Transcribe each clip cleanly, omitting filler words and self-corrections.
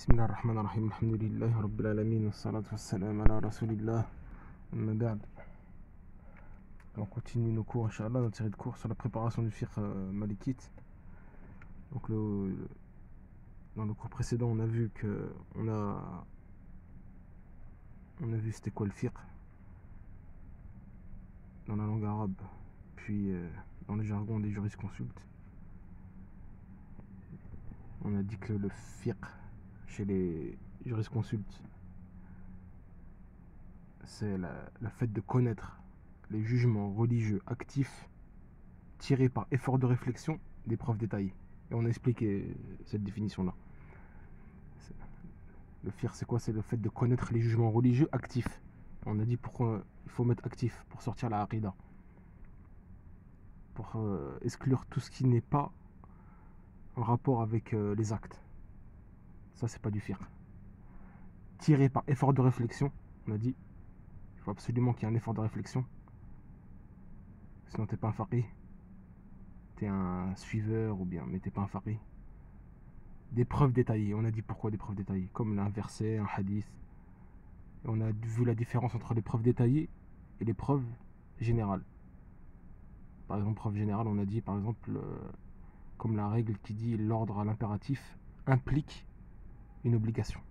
Bismillah ar-Rahman ar-Rahim, alhamdulillahi rabbil alamin, wassalatu wassalam ala rasulillah, amma ba'd. On continue nos cours, Inch'Allah, notre série de cours sur la préparation du fiqh malikite. Donc dans le cours précédent, on a vu c'était quoi le fiqh dans la langue arabe, puis dans le jargon des jurisconsultes. On a dit que le fiqh chez les jurisconsultes, c'est le fait de connaître les jugements religieux actifs tirés par effort de réflexion des preuves détaillées. Et on a expliqué cette définition-là. Le fiqh, c'est quoi? C'est le fait de connaître les jugements religieux actifs. On a dit pourquoi il faut mettre actif pour sortir la aqida, pour exclure tout ce qui n'est pas en rapport avec les actes. Ça, c'est pas du fiqh. Tiré par effort de réflexion, on a dit, il faut absolument qu'il y ait un effort de réflexion. Sinon, t'es pas un faqih. T'es un suiveur ou bien, mais t'es pas un faqih. Des preuves détaillées. On a dit pourquoi des preuves détaillées, comme un verset, un hadith. Et on a vu la différence entre les preuves détaillées et les preuves générales. Par exemple, preuve générale, on a dit, par exemple, comme la règle qui dit l'ordre à l'impératif implique une obligation.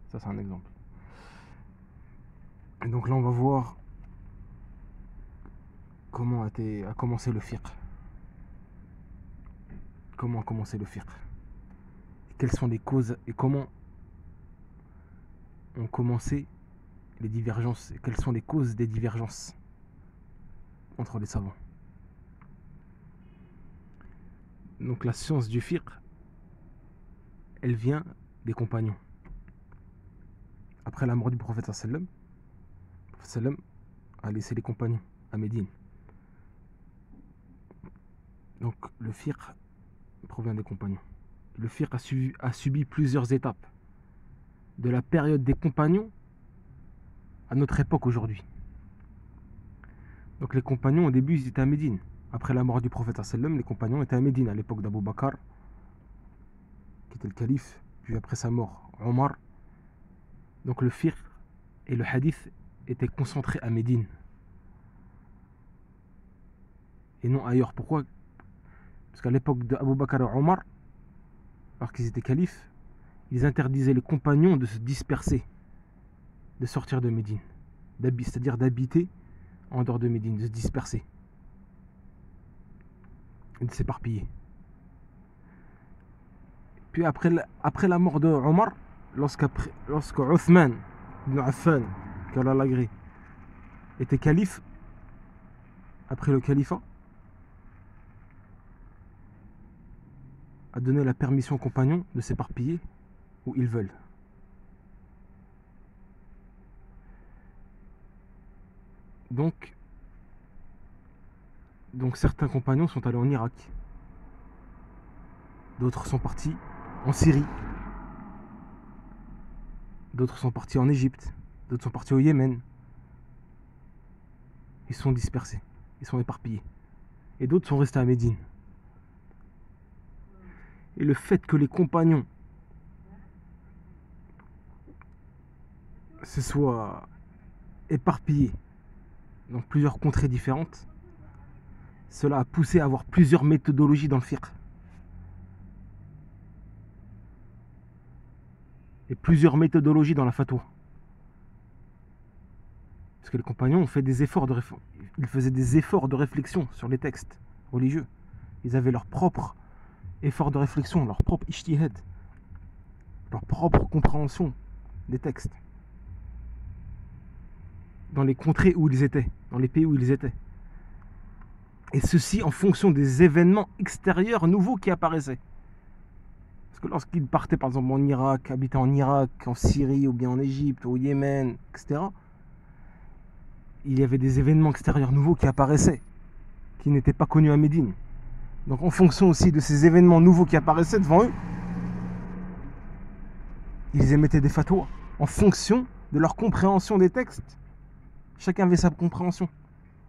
Ça, c'est un exemple. Et donc là, on va voir comment a commencé le fiqh. Comment a commencé le fiqh. Quelles sont les causes et comment ont commencé les divergences. Et quelles sont les causes des divergences entre les savants. Donc la science du fiqh, elle vient des compagnons. Après la mort du prophète sallam, le prophète sallam a laissé les compagnons à Médine. Donc le fiqh provient des compagnons. Le fiqh a subi plusieurs étapes, de la période des compagnons à notre époque aujourd'hui. Donc les compagnons au début ils étaient à Médine. Après la mort du prophète sallam, les compagnons étaient à Médine à l'époque d'Abu Bakr, qui était le calife, puis après sa mort, Omar. Donc le fiqh et le hadith étaient concentrés à Médine et non ailleurs. Pourquoi? Parce qu'à l'époque d'Abu Bakr et Omar, alors qu'ils étaient califes, ils interdisaient les compagnons de se disperser, de sortir de Médine, c'est-à-dire d'habiter en dehors de Médine, de se disperser et de s'éparpiller. Puis après la mort de Omar, lorsque Uthman ibn Affan, qu'Allah l'agrée, était calife, après le califat, a donné la permission aux compagnons de s'éparpiller où ils veulent. Donc certains compagnons sont allés en Irak, d'autres sont partis en Syrie, d'autres sont partis en Égypte, d'autres sont partis au Yémen. Ils sont dispersés, ils sont éparpillés, et d'autres sont restés à Médine. Et le fait que les compagnons se soient éparpillés dans plusieurs contrées différentes, cela a poussé à avoir plusieurs méthodologies dans le fiqh. Et plusieurs méthodologies dans la fatwa. Parce que les compagnons ont fait des efforts ils faisaient des efforts de réflexion sur les textes religieux. Ils avaient leur propre effort de réflexion, leur propre ijtihad, leur propre compréhension des textes. Dans les contrées où ils étaient, dans les pays où ils étaient. Et ceci en fonction des événements extérieurs nouveaux qui apparaissaient. Parce que lorsqu'ils partaient par exemple en Irak, habitaient en Irak, en Syrie, ou bien en Égypte, au Yémen, etc., il y avait des événements extérieurs nouveaux qui apparaissaient, qui n'étaient pas connus à Médine. Donc en fonction aussi de ces événements nouveaux qui apparaissaient devant eux, ils émettaient des fatwas en fonction de leur compréhension des textes. Chacun avait sa compréhension,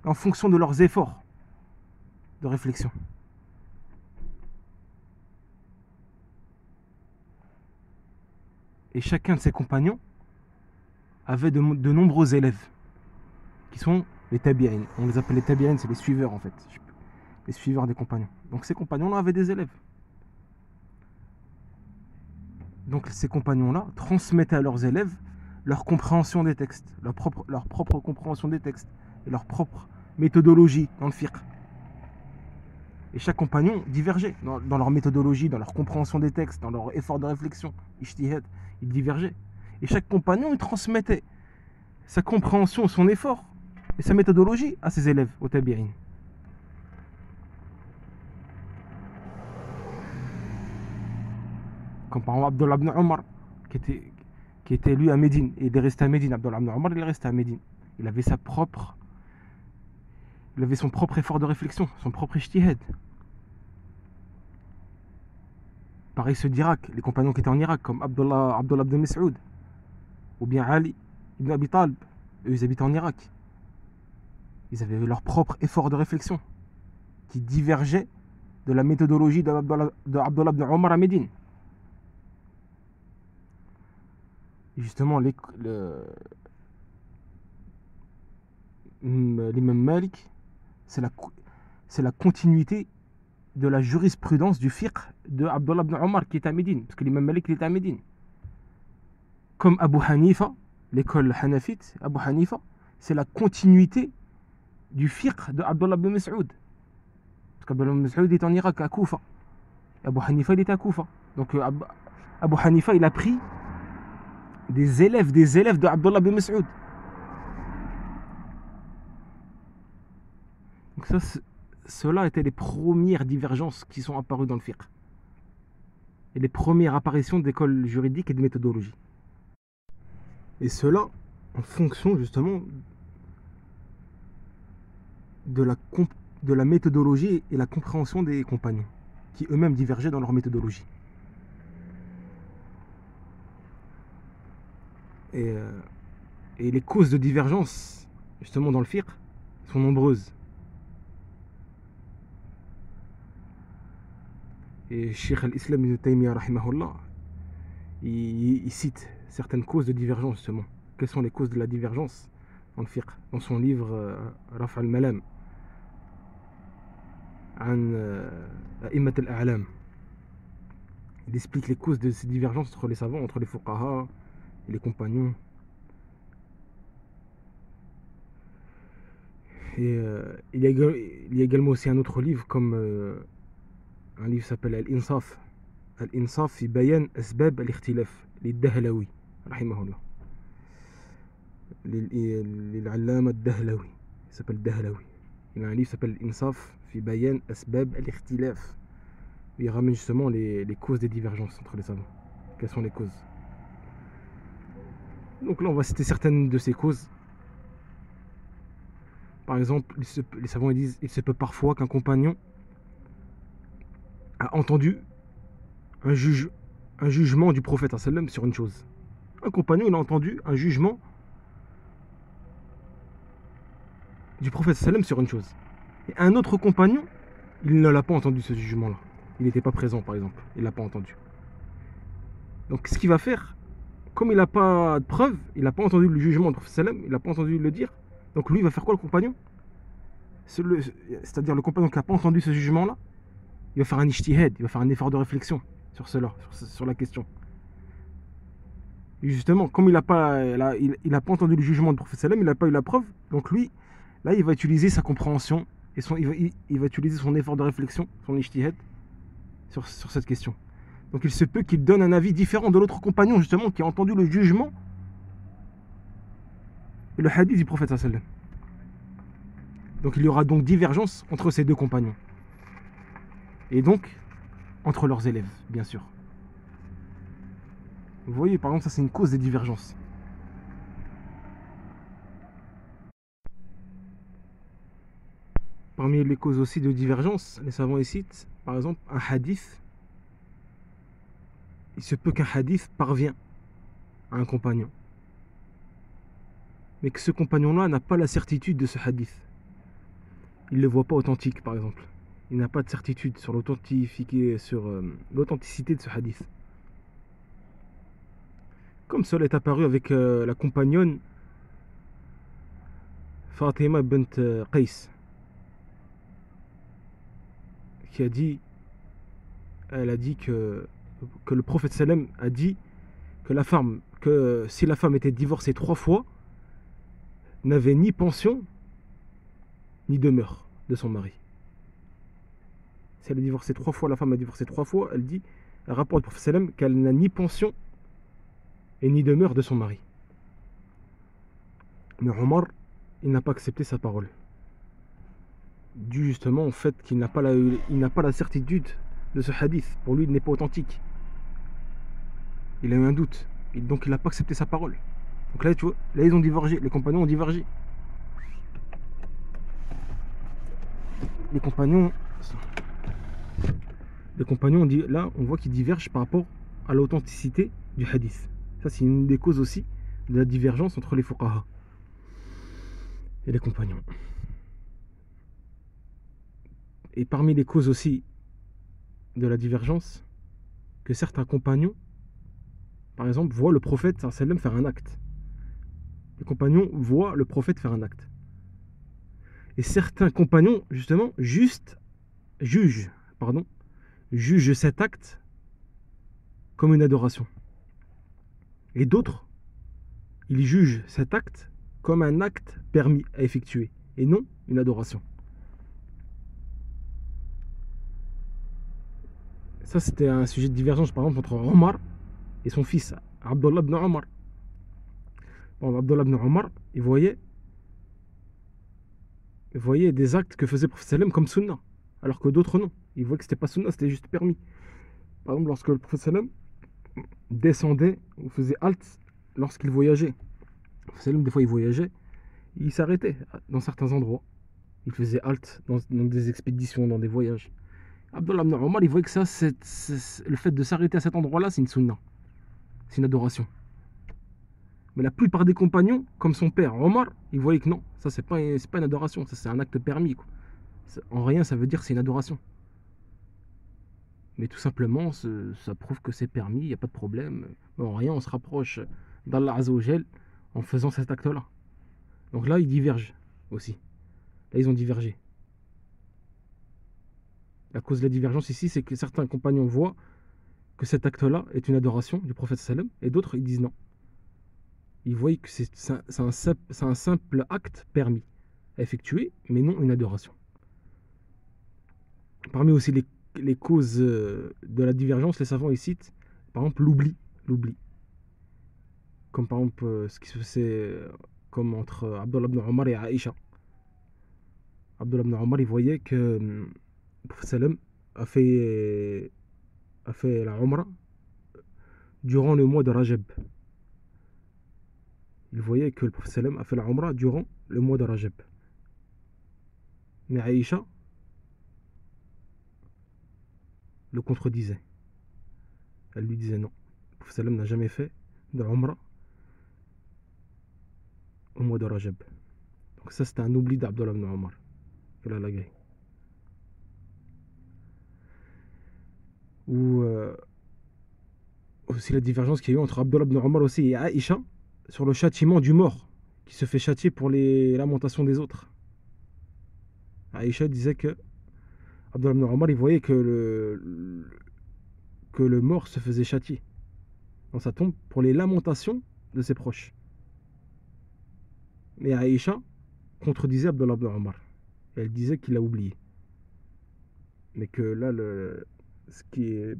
en fonction de leurs efforts de réflexion. Et chacun de ses compagnons avait de nombreux élèves, qui sont les tabi'in. On les appelle les tabi'in, c'est les suiveurs en fait. Les suiveurs des compagnons. Donc ces compagnons-là avaient des élèves. Donc ces compagnons-là transmettaient à leurs élèves leur compréhension des textes, leur propre compréhension des textes, et leur propre méthodologie dans le fiqh. Et chaque compagnon divergeait dans leur méthodologie, dans leur compréhension des textes, dans leur effort de réflexion, ijtihad, ils divergeaient. Et chaque compagnon, il transmettait sa compréhension, son effort et sa méthodologie à ses élèves, aux tabi'in. Comme par exemple Abdullah ibn Omar, qui était lui à Médine, et il est resté à Médine. Abdullah ibn Omar, il est resté à Médine. Il avait son propre effort de réflexion, son propre ijtihad. Pareil ceux d'Irak, les compagnons qui étaient en Irak, comme Abdullah ibn Mas'ud, ou bien Ali ibn Abi Talib, eux ils habitaient en Irak. Ils avaient leur propre effort de réflexion, qui divergeait de la méthodologie d'Abdullah ibn Omar à Médine. Et justement, l'imam Malik, c'est la continuité de la jurisprudence du fiqh de Abdullah ibn Omar qui est à Médine, parce que l'imam Malik il est à Médine. Comme Abu Hanifa, l'école hanafite, Abu Hanifa, c'est la continuité du fiqh de Abdullah ibn Mas'ud. Parce qu'Abdullah ibn Mas'ud est en Irak, à Koufa. Abu Hanifa, il est à Koufa. Donc Abu Hanifa, il a pris des élèves de Abdullah ibn Mas'ud. Donc cela étaient les premières divergences qui sont apparues dans le fiqh. Et les premières apparitions d'écoles juridiques et de méthodologie. Et cela en fonction justement de la méthodologie et la compréhension des compagnons, qui eux-mêmes divergeaient dans leur méthodologie. Et les causes de divergence, justement dans le fiqh, sont nombreuses. Et Cheikh al-Islam ibn Taymiyyah, rahimahullah, il cite certaines causes de divergence, justement. Quelles sont les causes de la divergence dans le fiqh? Dans son livre Raf' al-Malam, An A'immat al-A'lam. Il explique les causes de ces divergences entre les savants, entre les fuqaha et les compagnons. Et il y a également aussi un autre livre, comme un livre s'appelle Al-Insaf. Al-Insaf fi bayan asbab al-ikhtilaf, للدهلوي رحمه الله. للعلامة الدهلوي. Il s'appelle Dahlawi. Il a un livre qui s'appelle Insaf fi bayan asbab al-ikhtilaf. Il ramène justement les causes des divergences entre les savants. Quelles sont les causes? Donc là, on va citer certaines de ces causes. Par exemple, les savants disent il se peut parfois qu'un compagnon a entendu un jugement du prophète sallam sur une chose. Un compagnon, il a entendu un jugement du prophète sallam sur une chose. Et un autre compagnon, il ne l'a pas entendu ce jugement-là. Il n'était pas présent, par exemple. Il ne l'a pas entendu. Donc, ce qu'il va faire, comme il n'a pas de preuve, il n'a pas entendu le jugement du prophète sallam, il n'a pas entendu le dire. Donc, lui, il va faire quoi, le compagnon? C'est-à-dire le compagnon qui n'a pas entendu ce jugement-là, il va faire un ijtihad, il va faire un effort de réflexion sur cela, sur la question. Et justement, comme il n'a pas entendu le jugement du prophète sallam, il n'a pas eu la preuve, donc lui, là, il va utiliser sa compréhension et il va utiliser son effort de réflexion, son ijtihad, sur cette question. Donc il se peut qu'il donne un avis différent de l'autre compagnon, justement, qui a entendu le jugement et le hadith du prophète sallam. Donc il y aura donc divergence entre ces deux compagnons. Et donc, entre leurs élèves, bien sûr. Vous voyez, par exemple, ça c'est une cause des divergences. Parmi les causes aussi de divergence, les savants citent, par exemple, un hadith. Il se peut qu'un hadith parvient à un compagnon, mais que ce compagnon-là n'a pas la certitude de ce hadith. Il ne le voit pas authentique, par exemple. Il n'a pas de certitude sur l'authenticité de ce hadith. Comme cela est apparu avec la compagnonne Fatima bint Qais, qui a dit, elle a dit que le prophète sallam a dit que si la femme était divorcée 3 fois, n'avait ni pension ni demeure de son mari. Si elle a divorcé 3 fois, la femme a divorcé 3 fois, elle rapporte au prophète sallam qu'elle n'a ni pension et ni demeure de son mari. Mais Omar, il n'a pas accepté sa parole, dû justement au fait qu'il n'a pas la certitude de ce hadith. Pour lui, il n'est pas authentique. Il a eu un doute, et donc il n'a pas accepté sa parole. Donc là, tu vois, là ils ont divergé, les compagnons ont divergé. Les compagnons ont dit, là, on voit qu'ils divergent par rapport à l'authenticité du hadith. Ça, c'est une des causes aussi de la divergence entre les fuqaha et les compagnons. Et parmi les causes aussi de la divergence, que certains compagnons, par exemple, voient le prophète sallam faire un acte. Les compagnons voient le prophète faire un acte. Et certains compagnons, justement, jugent cet acte comme une adoration. Et d'autres, ils jugent cet acte comme un acte permis à effectuer, et non une adoration. Ça, c'était un sujet de divergence, par exemple, entre Omar et son fils, Abdullah ibn Omar. Bon, Abdullah ibn Omar, il voyait des actes que faisait le prophète sallam comme sunna, alors que d'autres non. Il voyait que c'était pas sunna, c'était juste permis. Par exemple, lorsque le prophète sallam descendait ou faisait halte lorsqu'il voyageait. Le prophète sallam, des fois, il voyageait, il s'arrêtait dans certains endroits. Il faisait halte dans des expéditions, dans des voyages. Abdullah ibn Omar, il voyait que ça, le fait de s'arrêter à cet endroit-là, c'est une sunna. C'est une adoration. Mais la plupart des compagnons, comme son père Omar, ils voyaient que non, ça c'est pas une adoration, ça c'est un acte permis, quoi. En rien ça veut dire que c'est une adoration. Mais tout simplement, ça prouve que c'est permis, il n'y a pas de problème. En rien on se rapproche d'Allah Azza wa Jal en faisant cet acte-là. Donc là, ils divergent aussi. Là, ils ont divergé. La cause de la divergence ici, c'est que certains compagnons voient que cet acte-là est une adoration du prophète sallam, et d'autres, ils disent non. Ils voient que c'est un simple acte permis à effectuer, mais non une adoration. Parmi aussi les causes de la divergence, les savants ils citent, par exemple, l'oubli. Comme par exemple, ce qui se faisait comme entre Abdullah ibn Omar et Aïcha. Abdullah ibn Omar, il voyait que le prophète sallam a fait la Umrah durant le mois de Rajab. Il voyait que le prophète sallam a fait la Umrah durant le mois de Rajab. Mais Aïcha le contredisait. Elle lui disait non. Le prophète sallam n'a jamais fait de Umrah au mois de Rajab. Donc ça, c'était un oubli d'Abdullah ibn Omar. Que la grille. Ou aussi la divergence qu'il y a eu entre Abdullah ibn Omar aussi et Aïcha sur le châtiment du mort qui se fait châtier pour les lamentations des autres. Aïcha disait que Abdullah ibn Omar, il voyait que le mort se faisait châtier dans sa tombe pour les lamentations de ses proches. Mais Aïcha contredisait Abdullah ibn Omar. Elle disait qu'il a oublié. Mais que là, ce qui est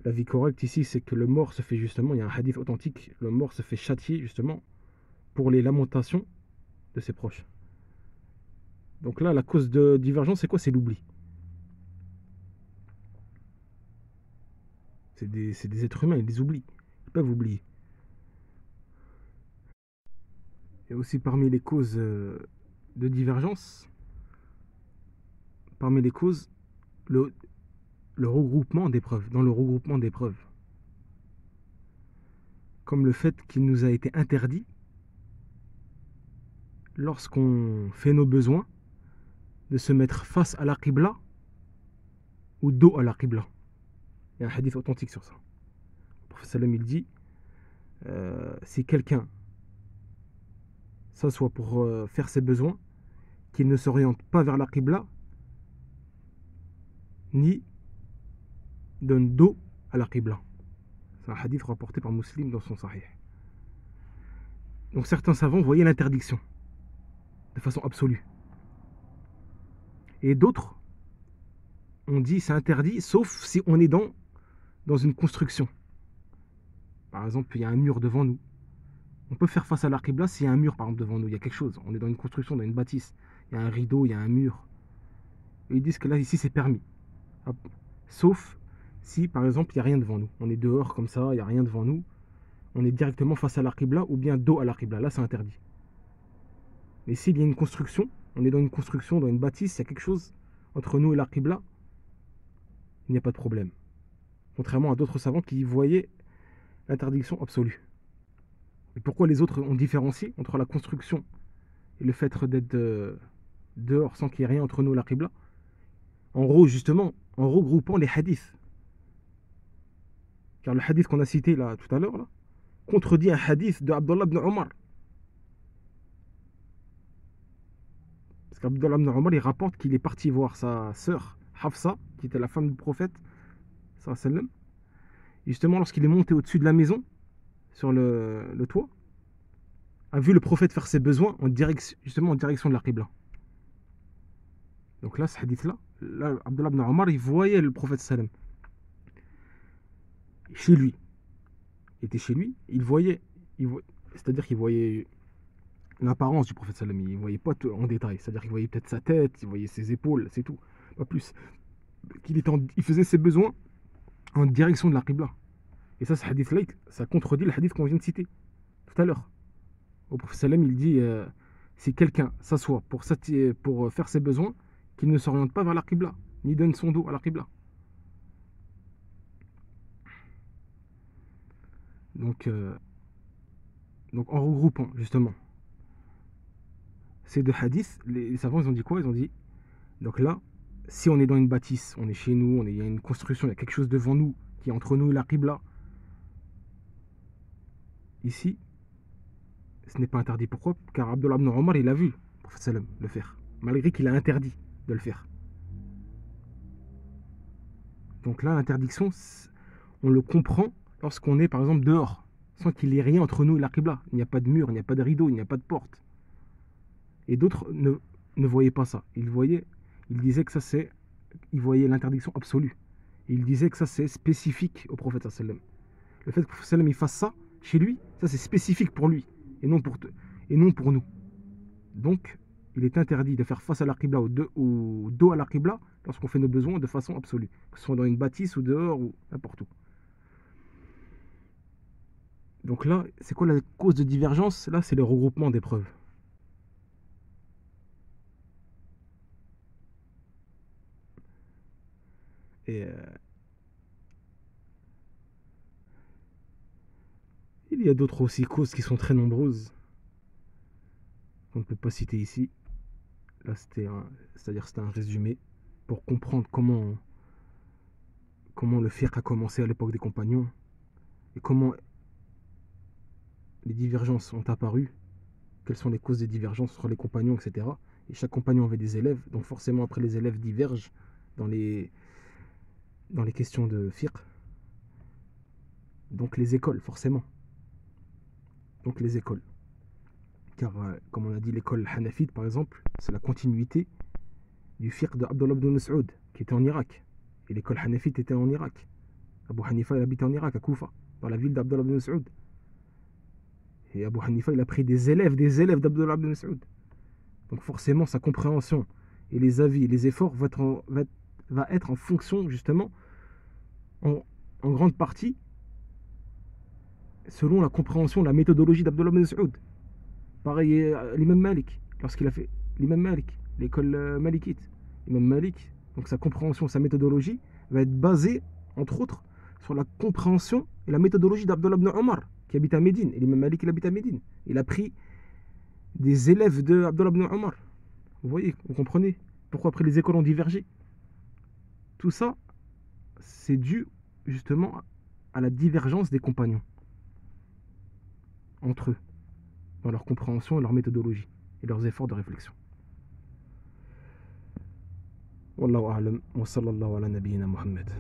la vie correcte ici, c'est que le mort se fait justement, il y a un hadith authentique, le mort se fait châtier justement pour les lamentations de ses proches. Donc là, la cause de divergence, c'est quoi? C'est l'oubli. C'est des êtres humains, ils oublient. Ils peuvent oublier. Et aussi parmi les causes de divergence, parmi les causes, le regroupement des preuves, dans le regroupement des preuves. Comme le fait qu'il nous a été interdit, lorsqu'on fait nos besoins, de se mettre face à la Qibla ou dos à la Qibla. Il y a un hadith authentique sur ça. Le prophète sallam, il dit si quelqu'un s'assoit pour faire ses besoins, qu'il ne s'oriente pas vers la Qibla, ni donne dos à la Qibla. C'est un hadith rapporté par Muslim dans son Sahih. Donc certains savants voyaient l'interdiction de façon absolue. Et d'autres ont dit c'est interdit sauf si on est dans une construction. Par exemple, il y a un mur devant nous. On peut faire face à la Qibla s'il y a un mur par exemple devant nous, il y a quelque chose. On est dans une construction, dans une bâtisse. Il y a un rideau, il y a un mur. Et ils disent que là, ici, c'est permis. Sauf si, par exemple, il n'y a rien devant nous. On est dehors comme ça, il n'y a rien devant nous. On est directement face à la Qibla ou bien dos à la Qibla. Là, c'est interdit. Mais s'il y a une construction, on est dans une construction, dans une bâtisse, il y a quelque chose entre nous et la Qibla, il n'y a pas de problème. Contrairement à d'autres savants qui voyaient l'interdiction absolue. Et pourquoi les autres ont différencié entre la construction et le fait d'être dehors sans qu'il y ait rien entre nous et la Qibla? En gros, justement, en regroupant les hadiths. Car le hadith qu'on a cité là tout à l'heure là, contredit un hadith de Abdullah ibn Omar. Parce qu'Abdullah ibn Omar il rapporte qu'il est parti voir sa sœur Hafsa, qui était la femme du prophète, sallam. Et justement, lorsqu'il est monté au-dessus de la maison, sur le toit, a vu le prophète faire ses besoins justement en direction de la Qibla. Donc là, ce hadith-là, Abdullah ibn Omar, il voyait le prophète sallam chez lui. Il était chez lui, c'est-à-dire qu'il voyait l'apparence du prophète sallam, il ne voyait pas tout en détail, c'est-à-dire qu'il voyait peut-être sa tête, il voyait ses épaules, c'est tout, pas plus. Il faisait ses besoins en direction de la Qibla. Et ça, ce hadith-là, ça contredit le hadith qu'on vient de citer tout à l'heure. Au prophète sallam, il dit si quelqu'un s'assoit pour faire ses besoins, qu'il ne s'oriente pas vers la Qibla, ni donne son dos à la Qibla. Donc en regroupant justement ces deux hadiths, les savants ils ont dit quoi? Ils ont dit donc là, si on est dans une bâtisse, on est chez nous, il y a une construction, il y a quelque chose devant nous qui est entre nous et la Qibla, ici, ce n'est pas interdit. Pourquoi? Car Abdullah ibn Omar il a vu le prophète sallam le faire, malgré qu'il a interdit de le faire. Donc là, l'interdiction, on le comprend lorsqu'on est par exemple dehors, sans qu'il y ait rien entre nous et la Qibla. Il n'y a pas de mur, il n'y a pas de rideau, il n'y a pas de porte. Et d'autres ne voyaient pas ça. Ils disaient que ça ils voyaient l'interdiction absolue. Et ils disaient que ça c'est spécifique au prophète sallam. Le fait que le prophète sallam il fasse ça chez lui, ça c'est spécifique pour lui et non pour nous. Donc il est interdit de faire face à la Qibla ou dos à la Qibla lorsqu'on fait nos besoins de façon absolue, que ce soit dans une bâtisse ou dehors ou n'importe où. Donc là, c'est quoi la cause de divergence? Là, c'est le regroupement des preuves. Et il y a d'autres aussi causes qui sont très nombreuses, qu'on ne peut pas citer ici. Là, c'était un résumé pour comprendre comment le fiqh a commencé à l'époque des compagnons et comment les divergences ont apparu, quelles sont les causes des divergences entre les compagnons, etc. Et chaque compagnon avait des élèves, donc forcément après les élèves divergent dans les questions de fiqh. Donc les écoles, forcément. Donc les écoles. Car, comme on a dit, l'école hanafite, par exemple, c'est la continuité du fiqh de Abdullah ibn Mas'ud, qui était en Irak. Et l'école hanafite était en Irak. Abu Hanifa, il habitait en Irak, à Koufa, dans la ville d'Abdullah ibn Mas'ud. Et Abu Hanifa, il a pris des élèves d'Abdullah ibn Mas'ud. Donc forcément, sa compréhension et les avis et les efforts va être en fonction, justement, en grande partie, selon la compréhension, la méthodologie d'Abdullah ibn Mas'ud. Pareil, l'imam Malik, lorsqu'il a fait l'imam Malik, l'école malikite. L'imam Malik, donc sa compréhension, sa méthodologie, va être basée, entre autres, sur la compréhension et la méthodologie d'Abdullah ibn Omar, qui habite à Médine. Et l'imam Malik, il habite à Médine. Il a pris des élèves de Abdullah ibn Omar. Vous voyez, vous comprenez pourquoi après les écoles ont divergé. Tout ça, c'est dû justement à la divergence des compagnons. entre eux, dans leur compréhension et leur méthodologie, et leurs efforts de réflexion. Wallahu a'lam, wa sallallahu ala nabiyyina Muhammad.